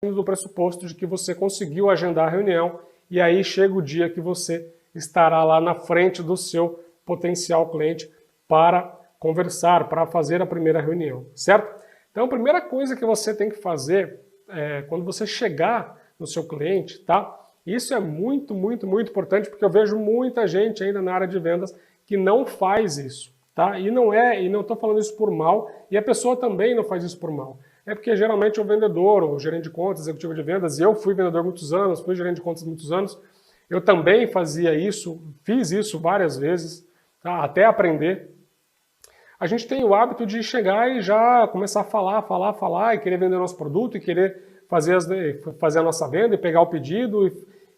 do pressuposto de que você conseguiu agendar a reunião e aí chega o dia que você estará lá na frente do seu potencial cliente para conversar, para fazer a primeira reunião, certo? Então a primeira coisa que você tem que fazer quando você chegar no seu cliente, tá? Isso é muito, muito, muito importante porque eu vejo muita gente ainda na área de vendas que não faz isso, tá? E não estou falando isso por mal, e a pessoa também não faz isso por mal. É porque geralmente o vendedor, o gerente de contas, executivo de vendas, e eu fui vendedor muitos anos, fui gerente de contas muitos anos, eu também fazia isso, fiz isso várias vezes, tá? Até aprender. A gente tem o hábito de chegar e já começar a falar, e querer vender nosso produto, e querer fazer a nossa venda, e pegar o pedido,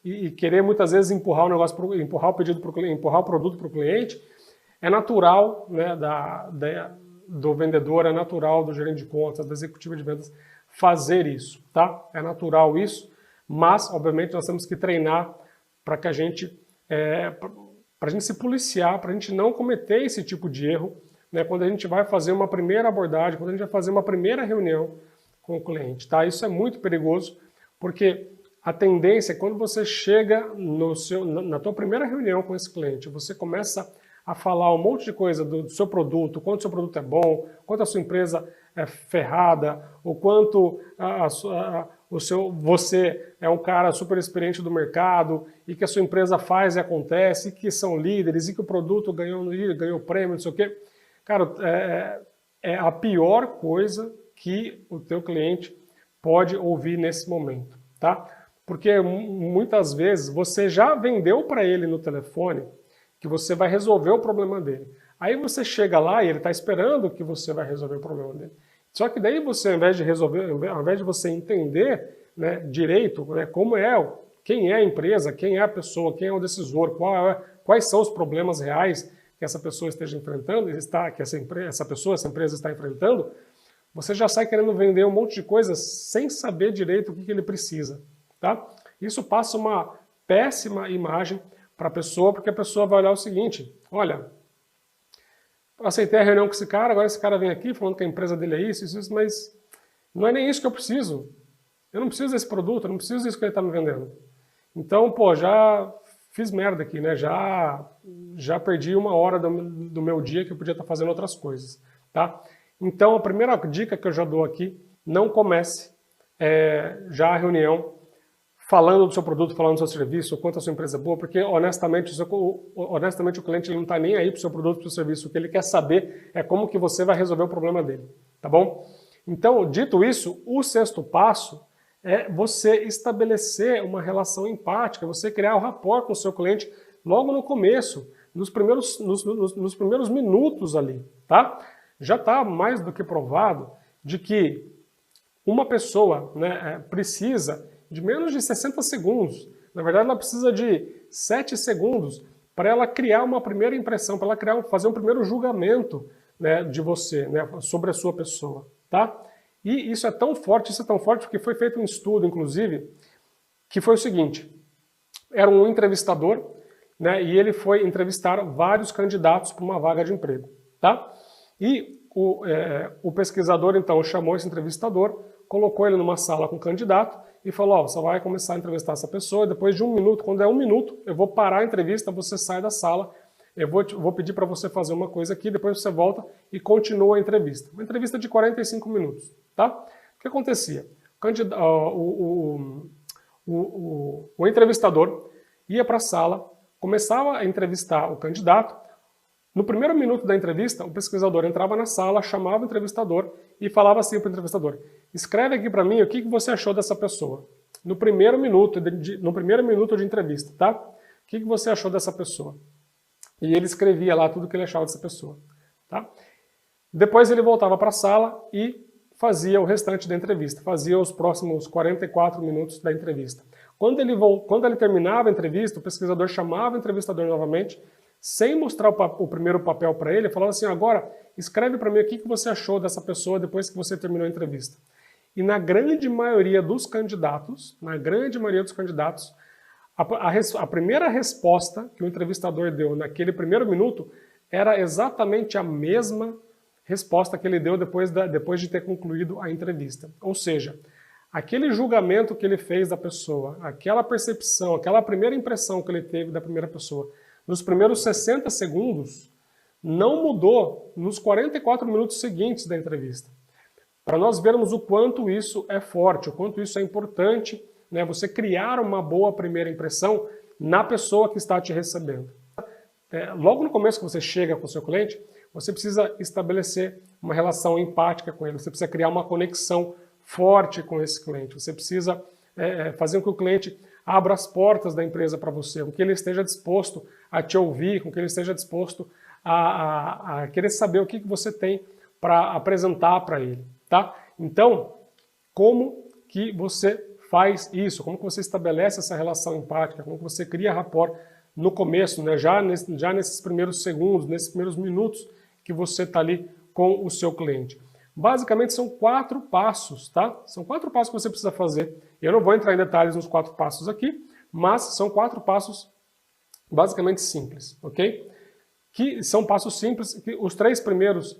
e querer muitas vezes empurrar o negócio, empurrar o produto para o cliente. É natural, né, do vendedor, é natural do gerente de contas, do executivo de vendas fazer isso, tá? É natural isso, mas obviamente nós temos que treinar para a gente se policiar, para a gente não cometer esse tipo de erro, né, quando a gente vai fazer uma primeira abordagem, quando a gente vai fazer uma primeira reunião com o cliente, tá? Isso é muito perigoso, porque a tendência é quando você chega na tua primeira reunião com esse cliente, você começa a falar um monte de coisa do seu produto, quanto o seu produto é bom, quanto a sua empresa é ferrada, o quanto você é um cara super experiente do mercado e que a sua empresa faz e acontece, e que são líderes e que o produto ganhou prêmio, não sei o quê. Cara, é a pior coisa que o teu cliente pode ouvir nesse momento, tá? Porque muitas vezes você já vendeu para ele no telefone que você vai resolver o problema dele. Aí você chega lá e ele está esperando que você vai resolver o problema dele. Só que daí você, ao invés de você entender, né, direito, né, quem é a empresa, quem é a pessoa, quem é o decisor, quais são os problemas reais que essa pessoa esteja enfrentando, que essa empresa está enfrentando, você já sai querendo vender um monte de coisas sem saber direito o que ele precisa, tá? Isso passa uma péssima imagem para a pessoa, porque a pessoa vai olhar o seguinte: olha, eu aceitei a reunião com esse cara, agora esse cara vem aqui falando que a empresa dele é isso, mas não é nem isso que eu preciso. Eu não preciso desse produto, eu não preciso disso que ele está me vendendo. Então, pô, já fiz merda aqui, né? Já perdi uma hora do meu dia que eu podia estar fazendo outras coisas, tá? Então, a primeira dica que eu já dou aqui, não comece já a reunião falando do seu produto, falando do seu serviço, o quanto a sua empresa é boa, porque honestamente o cliente ele não está nem aí para o seu produto, para o seu serviço. O que ele quer saber é como que você vai resolver o problema dele, tá bom? Então, dito isso, o sexto passo é você estabelecer uma relação empática, você criar um rapport com o seu cliente logo no começo, nos primeiros minutos ali, tá? Já está mais do que provado de que uma pessoa, né, precisa de menos de 60 segundos. Na verdade, ela precisa de 7 segundos para ela criar uma primeira impressão, para ela fazer um primeiro julgamento, né, de você, né, sobre a sua pessoa, tá? E isso é tão forte porque foi feito um estudo, inclusive, que foi o seguinte: era um entrevistador, né, e ele foi entrevistar vários candidatos para uma vaga de emprego, tá? E o pesquisador, então, chamou esse entrevistador, colocou ele numa sala com o candidato e falou: ó, você vai começar a entrevistar essa pessoa, e depois de 1 minuto, quando é 1 minuto, eu vou parar a entrevista, você sai da sala, eu vou pedir para você fazer uma coisa aqui, depois você volta e continua a entrevista. Uma entrevista de 45 minutos, tá? O que acontecia? O entrevistador ia para a sala, começava a entrevistar o candidato. No primeiro minuto da entrevista, o pesquisador entrava na sala, chamava o entrevistador e falava assim para o entrevistador: escreve aqui para mim o que você achou dessa pessoa. No primeiro minuto de entrevista, tá? O que você achou dessa pessoa? E ele escrevia lá tudo o que ele achava dessa pessoa, tá? Depois ele voltava para a sala e fazia o restante da entrevista, fazia os próximos 44 minutos da entrevista. Quando ele terminava a entrevista, o pesquisador chamava o entrevistador novamente, sem mostrar o primeiro papel para ele, falando assim: agora escreve para mim o que você achou dessa pessoa depois que você terminou a entrevista. E na grande maioria dos candidatos, a primeira resposta que o entrevistador deu naquele primeiro minuto era exatamente a mesma resposta que ele deu depois de ter concluído a entrevista. Ou seja, aquele julgamento que ele fez da pessoa, aquela percepção, aquela primeira impressão que ele teve da primeira pessoa, nos primeiros 60 segundos, não mudou nos 44 minutos seguintes da entrevista. Para nós vermos o quanto isso é forte, o quanto isso é importante, né, você criar uma boa primeira impressão na pessoa que está te recebendo. Logo no começo que você chega com o seu cliente, você precisa estabelecer uma relação empática com ele, você precisa criar uma conexão forte com esse cliente, você precisa fazer com que o cliente abra as portas da empresa para você, com que ele esteja disposto a te ouvir, com que ele esteja disposto a querer saber o que você tem para apresentar para ele, tá? Então, como que você faz isso? Como que você estabelece essa relação empática? Como que você cria rapport no começo, né? já nesses primeiros segundos, nesses primeiros minutos que você está ali com o seu cliente? Basicamente são 4 passos, tá? São 4 passos que você precisa fazer. Eu não vou entrar em detalhes nos 4 passos aqui, mas são 4 passos basicamente simples, ok? Que são passos simples, que os 3 primeiros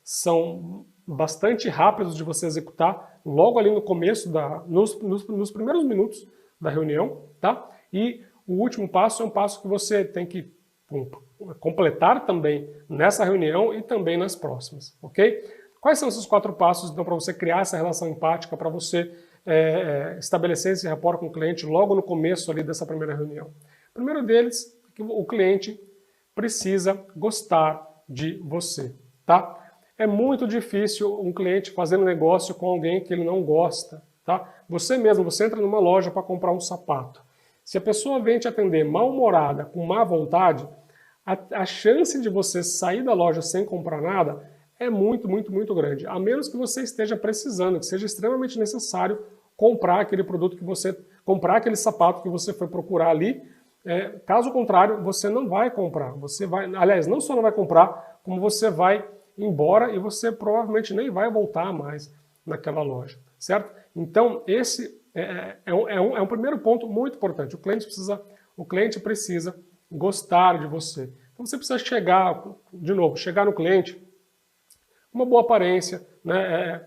são bastante rápidos de você executar logo ali no começo, nos primeiros minutos da reunião, tá? E o último passo é um passo que você tem que completar também nessa reunião e também nas próximas, ok? Quais são esses 4 passos, então, para você criar essa relação empática, para você estabelecer esse rapport com o cliente logo no começo ali dessa primeira reunião? O primeiro deles é que o cliente precisa gostar de você, tá? É muito difícil um cliente fazendo negócio com alguém que ele não gosta, tá? Você mesmo, você entra numa loja para comprar um sapato. Se a pessoa vem te atender mal-humorada, com má vontade, a chance de você sair da loja sem comprar nada é muito, muito, muito grande. A menos que você esteja precisando, que seja extremamente necessário comprar aquele produto comprar aquele sapato que você foi procurar ali. Caso contrário, você não vai comprar. Aliás, não só não vai comprar, como você vai embora e você provavelmente nem vai voltar mais naquela loja, certo? Então, esse é um primeiro ponto muito importante. O cliente precisa gostar de você. Então você precisa chegar no cliente com uma boa aparência, né,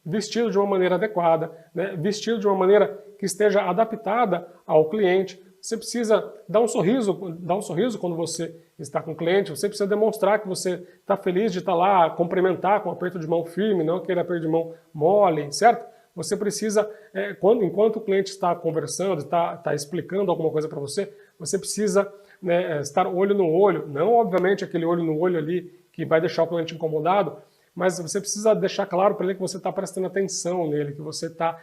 vestido de uma maneira adequada, né, vestido de uma maneira que esteja adaptada ao cliente. Você precisa dar um sorriso quando você está com o cliente, você precisa demonstrar que você está feliz de estar lá, cumprimentar com um aperto de mão firme, não aquele aperto de mão mole, certo? Você precisa, enquanto o cliente está conversando, está explicando alguma coisa para você, você precisa, né, estar olho no olho, não obviamente aquele olho no olho ali que vai deixar o cliente incomodado, mas você precisa deixar claro para ele que você está prestando atenção nele, que você está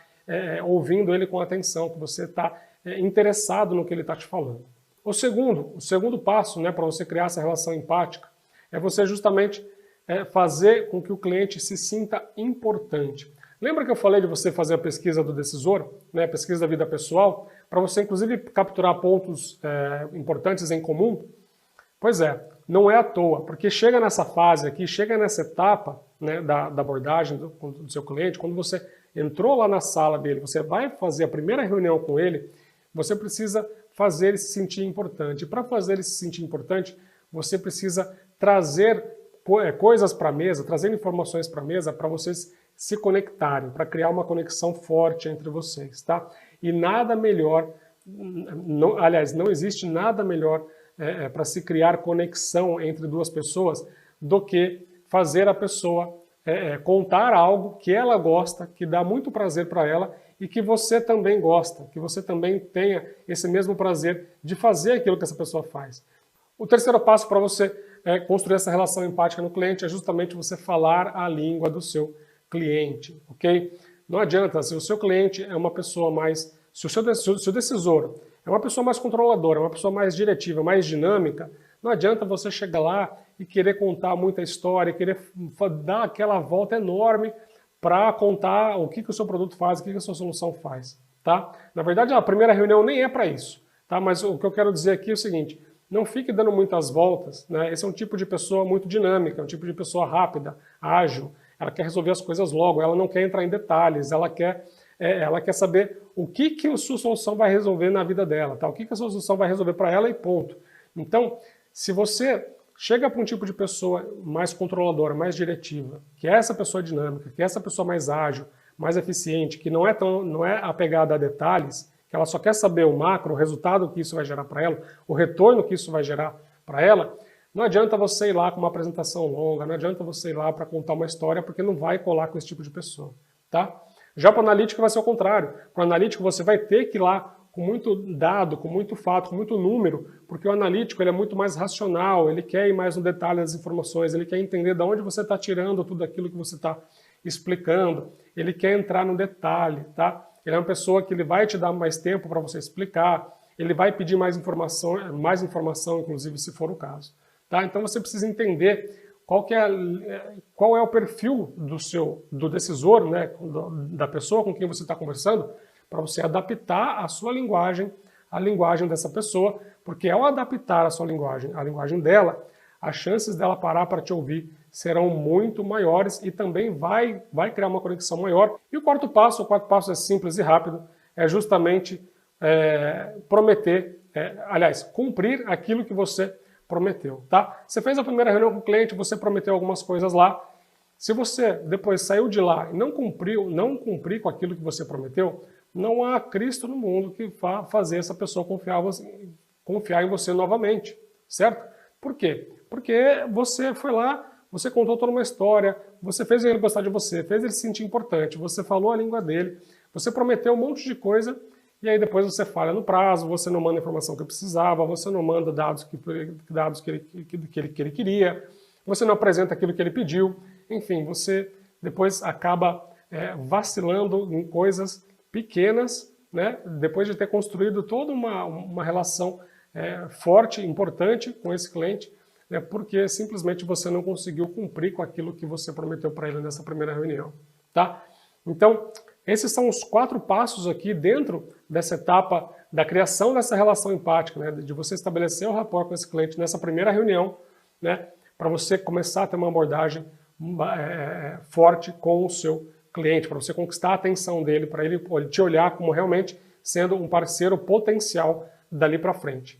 ouvindo ele com atenção, que você está interessado no que ele está te falando. O segundo passo, né, para você criar essa relação empática é você justamente fazer com que o cliente se sinta importante. Lembra que eu falei de você fazer a pesquisa do decisor, né, a pesquisa da vida pessoal, para você inclusive capturar pontos importantes em comum? Pois não é à toa, porque chega nessa fase aqui, chega nessa etapa, né, da abordagem do seu cliente, quando você entrou lá na sala dele, você vai fazer a primeira reunião com ele, você precisa fazer ele se sentir importante. E para fazer ele se sentir importante, você precisa trazer coisas para a mesa, trazer informações para a mesa para vocês se conectarem, para criar uma conexão forte entre vocês, tá? E nada melhor, aliás, não existe nada melhor para se criar conexão entre duas pessoas do que fazer a pessoa contar algo que ela gosta, que dá muito prazer para ela e que você também gosta, que você também tenha esse mesmo prazer de fazer aquilo que essa pessoa faz. O terceiro passo para você construir essa relação empática no cliente é justamente você falar a língua do seu cliente, ok? Não adianta, se o seu cliente é uma pessoa mais... Se o seu decisor é uma pessoa mais controladora, uma pessoa mais diretiva, mais dinâmica, não adianta você chegar lá e querer contar muita história, querer dar aquela volta enorme para contar o que o seu produto faz, o que a sua solução faz, tá? Na verdade, a primeira reunião nem é para isso, tá? Mas o que eu quero dizer aqui é o seguinte, não fique dando muitas voltas, né? Esse é um tipo de pessoa muito dinâmica, um tipo de pessoa rápida, ágil, ela quer resolver as coisas logo, ela não quer entrar em detalhes, ela quer saber o que a sua solução vai resolver na vida dela, tá? O que a sua solução vai resolver para ela e ponto. Então, se você chega para um tipo de pessoa mais controladora, mais diretiva, que é essa pessoa dinâmica, que é essa pessoa mais ágil, mais eficiente, que não é apegada a detalhes, que ela só quer saber o macro, o resultado que isso vai gerar para ela, o retorno que isso vai gerar para ela, não adianta você ir lá com uma apresentação longa, não adianta você ir lá para contar uma história, porque não vai colar com esse tipo de pessoa, tá? Já para o analítico vai ser o contrário. Para o analítico você vai ter que ir lá com muito dado, com muito fato, com muito número, porque o analítico ele é muito mais racional, ele quer ir mais no detalhe das informações, ele quer entender de onde você está tirando tudo aquilo que você está explicando, ele quer entrar no detalhe, tá? Ele é uma pessoa que ele vai te dar mais tempo para você explicar, ele vai pedir mais informação, inclusive, se for o caso. Tá? Então você precisa entender qual é o perfil do decisor, né, da pessoa com quem você está conversando, para você adaptar a sua linguagem à linguagem dessa pessoa, porque ao adaptar a sua linguagem à linguagem dela, as chances dela parar para te ouvir serão muito maiores e também vai criar uma conexão maior. E o quarto passo é simples e rápido, é justamente cumprir aquilo que você prometeu, tá? Você fez a primeira reunião com o cliente, você prometeu algumas coisas lá. Se você depois saiu de lá e não cumprir com aquilo que você prometeu, não há Cristo no mundo que vá fazer essa pessoa confiar em você novamente, certo? Por quê? Porque você foi lá, você contou toda uma história, você fez ele gostar de você, fez ele se sentir importante, você falou a língua dele, você prometeu um monte de coisa e aí depois você falha no prazo, você não manda a informação que precisava, você não manda dados que ele queria, você não apresenta aquilo que ele pediu, enfim, você depois acaba vacilando em coisas pequenas, né? Depois de ter construído toda uma relação forte, importante com esse cliente, né? Porque simplesmente você não conseguiu cumprir com aquilo que você prometeu para ele nessa primeira reunião. Tá? Então, esses são os 4 passos aqui dentro dessa etapa da criação dessa relação empática, né? De você estabelecer o rapport com esse cliente nessa primeira reunião, né? Para você começar a ter uma abordagem forte com o seu cliente, para você conquistar a atenção dele, para ele te olhar como realmente sendo um parceiro potencial dali para frente.